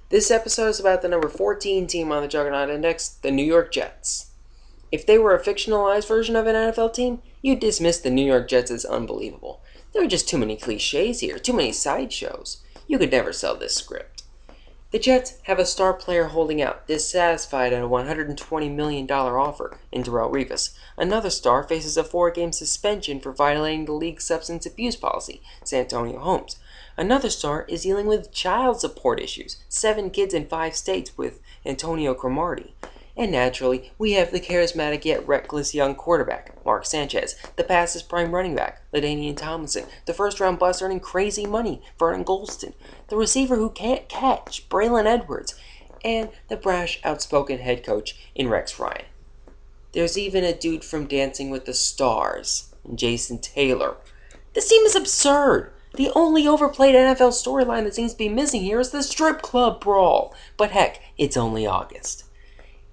This episode is about the number 14 team on the Juggernaut Index, the New York Jets. If they were a fictionalized version of an NFL team, you'd dismiss the New York Jets as unbelievable. There are just too many cliches here, too many sideshows. You could never sell this script. The Jets have a star player holding out, dissatisfied at a $120 million offer in Darrelle Revis. Another star faces a 4-game suspension for violating the league's substance abuse policy, Santonio Holmes. Another star is dealing with child support issues, 7 kids in 5 states with Antonio Cromartie. And naturally, we have the charismatic yet reckless young quarterback, Mark Sanchez, the past prime running back, LaDainian Tomlinson, the first-round bust earning crazy money, Vernon Golston, the receiver who can't catch, Braylon Edwards, and the brash, outspoken head coach in Rex Ryan. There's even a dude from Dancing with the Stars, Jason Taylor. This team is absurd. The only overplayed NFL storyline that seems to be missing here is the strip club brawl. But heck, it's only August.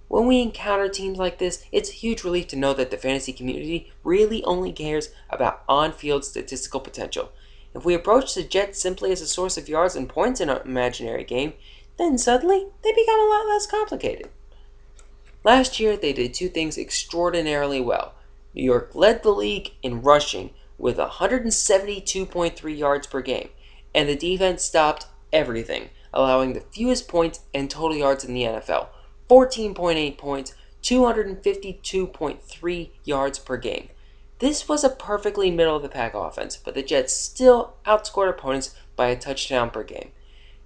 When we encounter teams like this, it's a huge relief to know that the fantasy community really only cares about on-field statistical potential. If we approach the Jets simply as a source of yards and points in an imaginary game, then suddenly they become a lot less complicated. Last year, they did 2 things extraordinarily well. New York led the league in rushing with 172.3 yards per game, and the defense stopped everything, allowing the fewest points and total yards in the NFL. 14.8 points, 252.3 yards per game. This was a perfectly middle-of-the-pack offense, but the Jets still outscored opponents by a touchdown per game.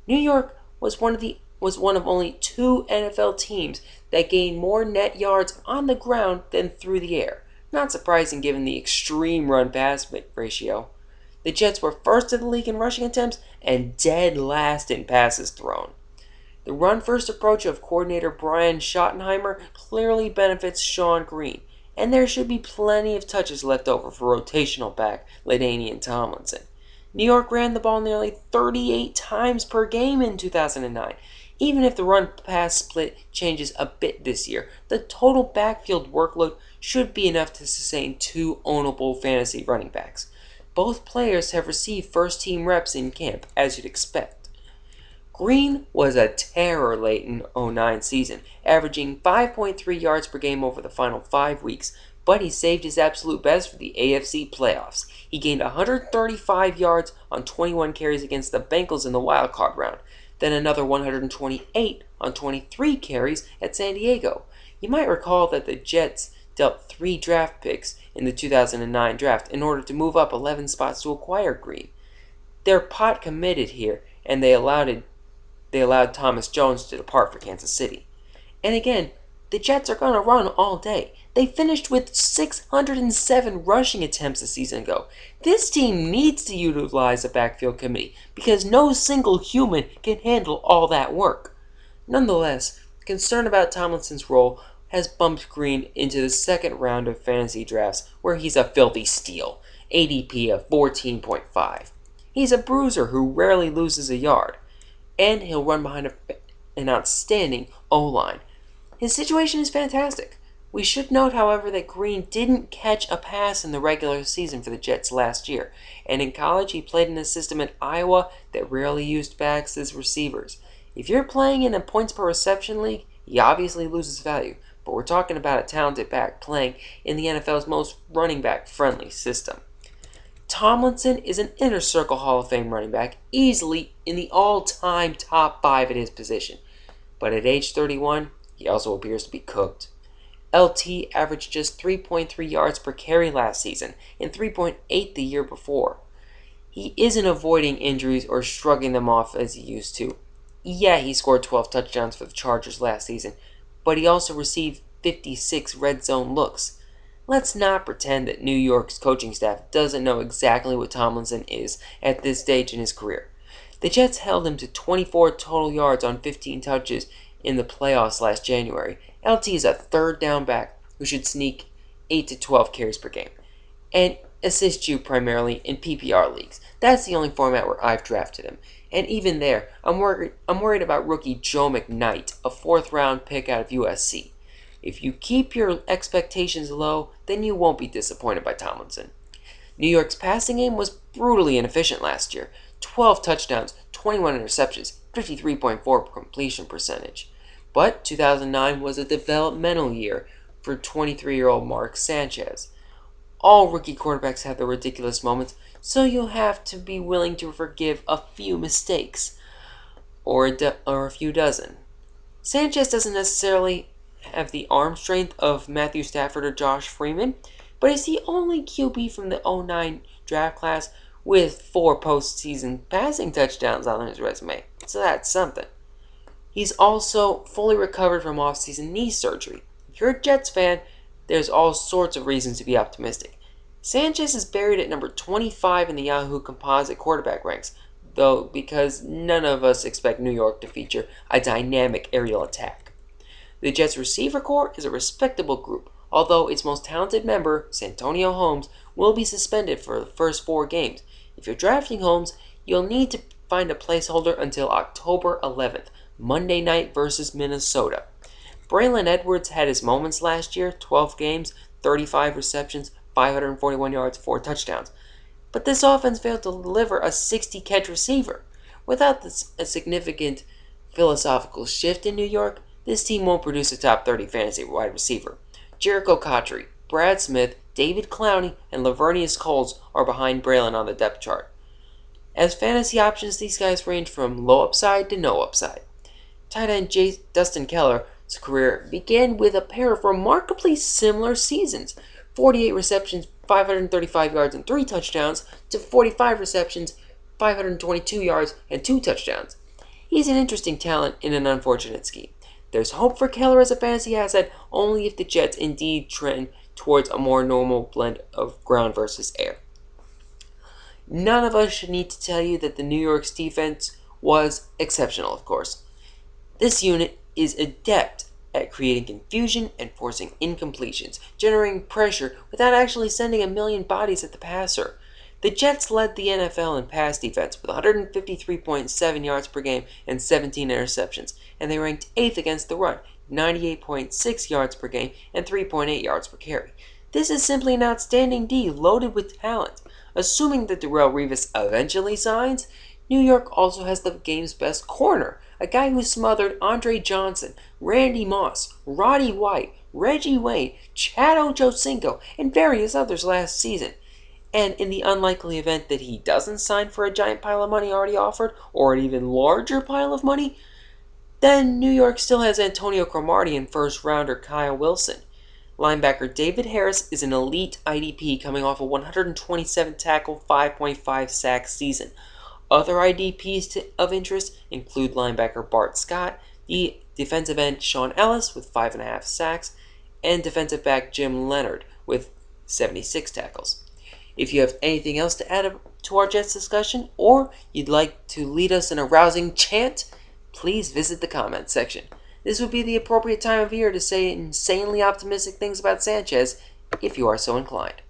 New York was one of only 2 NFL teams that gained more net yards on the ground than through the air. Not surprising given the extreme run-pass ratio. The Jets were first in the league in rushing attempts and dead last in passes thrown. The run-first approach of coordinator Brian Schottenheimer clearly benefits Sean Green, and there should be plenty of touches left over for rotational back LaDainian Tomlinson. New York ran the ball nearly 38 times per game in 2009. Even if the run-pass split changes a bit this year, the total backfield workload should be enough to sustain 2 ownable fantasy running backs. Both players have received first-team reps in camp, as you'd expect. Green was a terror late in 2009 season, averaging 5.3 yards per game over the final 5 weeks, but he saved his absolute best for the AFC playoffs. He gained 135 yards on 21 carries against the Bengals in the wildcard round, then another 128 on 23 carries at San Diego. You might recall that the Jets dealt 3 draft picks in the 2009 draft in order to move up 11 spots to acquire Green. They're pot committed here, and they allowed Thomas Jones to depart for Kansas City. And again, the Jets are going to run all day. They finished with 607 rushing attempts a season ago. This team needs to utilize a backfield committee because no single human can handle all that work. Nonetheless, concern about Tomlinson's role has bumped Green into the second round of fantasy drafts where he's a filthy steal, ADP of 14.5. He's a bruiser who rarely loses a yard, and he'll run behind an outstanding O-line. His situation is fantastic. We should note, however, that Green didn't catch a pass in the regular season for the Jets last year, and in college he played in a system at Iowa that rarely used backs as receivers. If you're playing in a points per reception league, he obviously loses value, but we're talking about a talented back playing in the NFL's most running back friendly system. Tomlinson is an inner circle Hall of Fame running back, easily in the all-time top 5 at his position. But at age 31, he also appears to be cooked. LT averaged just 3.3 yards per carry last season and 3.8 the year before. He isn't avoiding injuries or shrugging them off as he used to. Yeah, he scored 12 touchdowns for the Chargers last season, but he also received 56 red zone looks. Let's not pretend that New York's coaching staff doesn't know exactly what Tomlinson is at this stage in his career. The Jets held him to 24 total yards on 15 touches in the playoffs last January. LT is a third down back who should sneak 8 to 12 carries per game and assist you primarily in PPR leagues. That's the only format where I've drafted him. And even there, I'm worried about rookie Joe McKnight, a 4th-round pick out of USC. If you keep your expectations low, then you won't be disappointed by Tomlinson. New York's passing game was brutally inefficient last year. 12 touchdowns, 21 interceptions. 53.4 completion percentage. But 2009 was a developmental year for 23-year-old Mark Sanchez. All rookie quarterbacks have their ridiculous moments, so you'll have to be willing to forgive a few mistakes, or a few dozen. Sanchez doesn't necessarily have the arm strength of Matthew Stafford or Josh Freeman, but he's the only QB from the '09 draft class with 4 postseason passing touchdowns on his resume, so that's something. He's also fully recovered from off-season knee surgery. If you're a Jets fan, there's all sorts of reasons to be optimistic. Sanchez is buried at number 25 in the Yahoo Composite quarterback ranks, though because none of us expect New York to feature a dynamic aerial attack. The Jets' receiver corps is a respectable group, although its most talented member, Santonio Holmes, will be suspended for the first 4 games. If you're drafting Holmes, you'll need to find a placeholder until October 11th, Monday night versus Minnesota. Braylon Edwards had his moments last year, 12 games, 35 receptions, 541 yards, 4 touchdowns. But this offense failed to deliver a 60-catch receiver. Without a significant philosophical shift in New York, this team won't produce a top 30 fantasy wide receiver. Jericho Cotchery, Brad Smith, David Clowney, and Lavernius Coles are behind Braylon on the depth chart. As fantasy options, these guys range from low upside to no upside. Tight end Dustin Keller's career began with a pair of remarkably similar seasons: 48 receptions, 535 yards, and 3 touchdowns, to 45 receptions, 522 yards, and 2 touchdowns. He's an interesting talent in an unfortunate scheme. There's hope for Keller as a fantasy asset only if the Jets indeed trend towards a more normal blend of ground versus air. None of us should need to tell you that the New York's defense was exceptional, of course. This unit is adept at creating confusion and forcing incompletions, generating pressure without actually sending a million bodies at the passer. The Jets led the NFL in pass defense with 153.7 yards per game and 17 interceptions, and they ranked 8th against the run, 98.6 yards per game and 3.8 yards per carry. This is simply an outstanding D loaded with talent. Assuming that Darrelle Revis eventually signs, New York also has the game's best corner, a guy who smothered Andre Johnson, Randy Moss, Roddy White, Reggie Wayne, Chad Ochocinco, and various others last season. And in the unlikely event that he doesn't sign for a giant pile of money already offered, or an even larger pile of money, then New York still has Antonio Cromartie and first-rounder Kyle Wilson. Linebacker David Harris is an elite IDP coming off a 127-tackle, 5.5 sack season. Other IDPs of interest include linebacker Bart Scott, the defensive end Sean Ellis with 5.5 sacks, and defensive back Jim Leonard with 76 tackles. If you have anything else to add to our Jets discussion, or you'd like to lead us in a rousing chant, please visit the comments section. This would be the appropriate time of year to say insanely optimistic things about Sanchez, if you are so inclined.